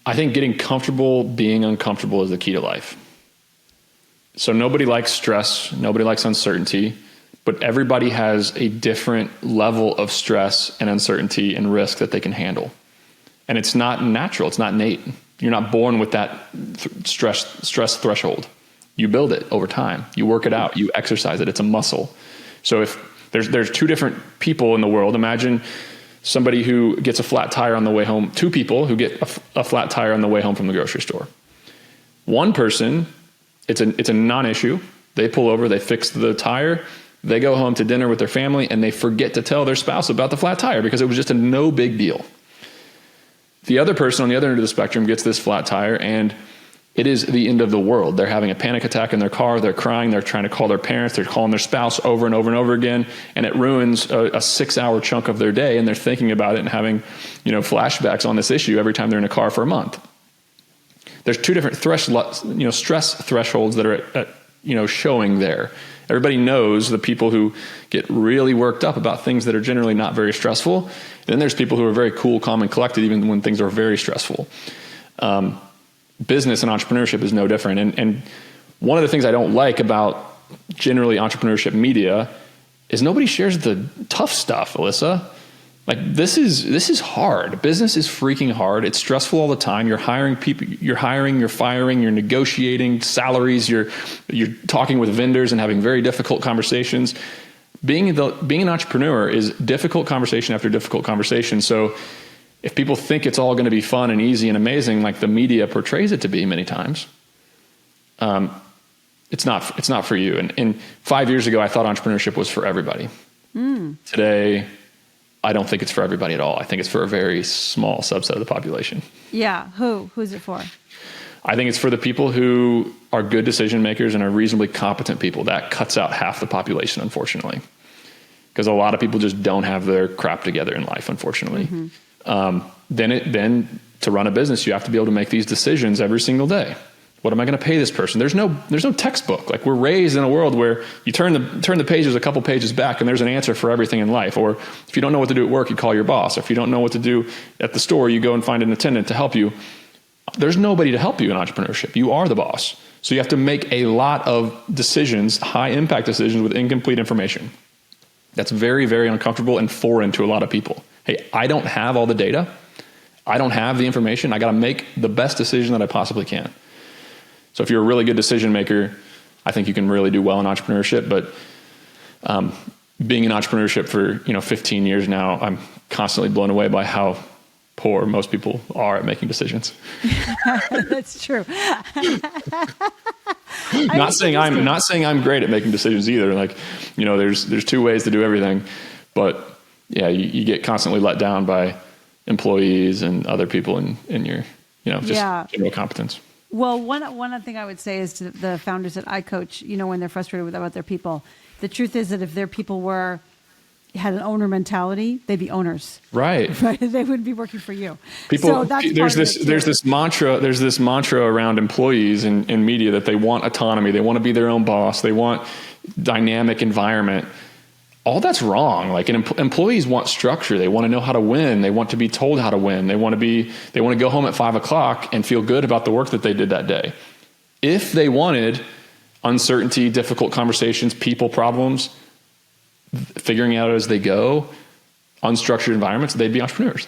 I think getting comfortable being uncomfortable is the key to life. So nobody likes stress. Nobody likes uncertainty, but everybody has a different level of stress and uncertainty and risk that they can handle. And it's not natural. It's not innate. You're not born with that stress threshold. You build it over time. You work it out. You exercise it. It's a muscle. So if there's two different people in the world, imagine somebody who gets a flat tire on the way home, two people who get a flat tire on the way home from the grocery store. One person, it's a non-issue. They pull over, they fix the tire, they go home to dinner with their family, and they forget to tell their spouse about the flat tire because it was just a no big deal. The other person on the other end of the spectrum gets this flat tire, and it is the end of the world. They're having a panic attack in their car. They're crying. They're trying to call their parents. They're calling their spouse over and over and over again. And it ruins a 6-hour chunk of their day. And they're thinking about it and having, flashbacks on this issue every time they're in a car for a month. There's two different stress thresholds that are showing there. Everybody knows the people who get really worked up about things that are generally not very stressful. And then there's people who are very cool, calm, and collected even when things are very stressful. Business and entrepreneurship is no different. And one of the things I don't like about generally entrepreneurship media is nobody shares the tough stuff, Alyssa. Like this is hard. Business is freaking hard. It's stressful all the time. You're hiring people, you're firing, you're negotiating salaries, you're talking with vendors and having very difficult conversations. Being an entrepreneur is difficult conversation after difficult conversation. So if people think it's all going to be fun and easy and amazing, like the media portrays it to be many times, it's not for you. And 5 years ago, I thought entrepreneurship was for everybody. Today, I don't think it's for everybody at all. I think it's for a very small subset of the population. Yeah. Who's it for? I think it's for the people who are good decision makers and are reasonably competent people. That cuts out half the population, unfortunately, because a lot of people just don't have their crap together in life, unfortunately. Then to run a business, you have to be able to make these decisions every single day. What am I going to pay this person? There's no textbook. Like we're raised in a world where you turn the pages a couple pages back and there's an answer for everything in life. Or if you don't know what to do at work, you call your boss. Or if you don't know what to do at the store, you go and find an attendant to help you. There's nobody to help you in entrepreneurship. You are the boss. So you have to make a lot of decisions, high impact decisions with incomplete information. That's very, very uncomfortable and foreign to a lot of people. Hey, I don't have all the data. I don't have the information. I got to make the best decision that I possibly can. So if you're a really good decision maker, I think you can really do well in entrepreneurship. But being in entrepreneurship for 15 years now, I'm constantly blown away by how poor most people are at making decisions. That's true. Not saying I'm great at making decisions either. Like, there's two ways to do everything, but yeah, you get constantly let down by employees and other people in your, general competence. Well, one thing I would say is to the founders that I coach, when they're frustrated about their people, the truth is that if their people had an owner mentality, they'd be owners. Right. They wouldn't be working for you. There's this mantra around employees in media that they want autonomy. They want to be their own boss. They want dynamic environment. All that's wrong. Like employees want structure. They want to know how to win. They want to be told how to win. They want to go home at 5:00 and feel good about the work that they did that day. If they wanted uncertainty, difficult conversations, people problems, figuring out as they go, unstructured environments, they'd be entrepreneurs.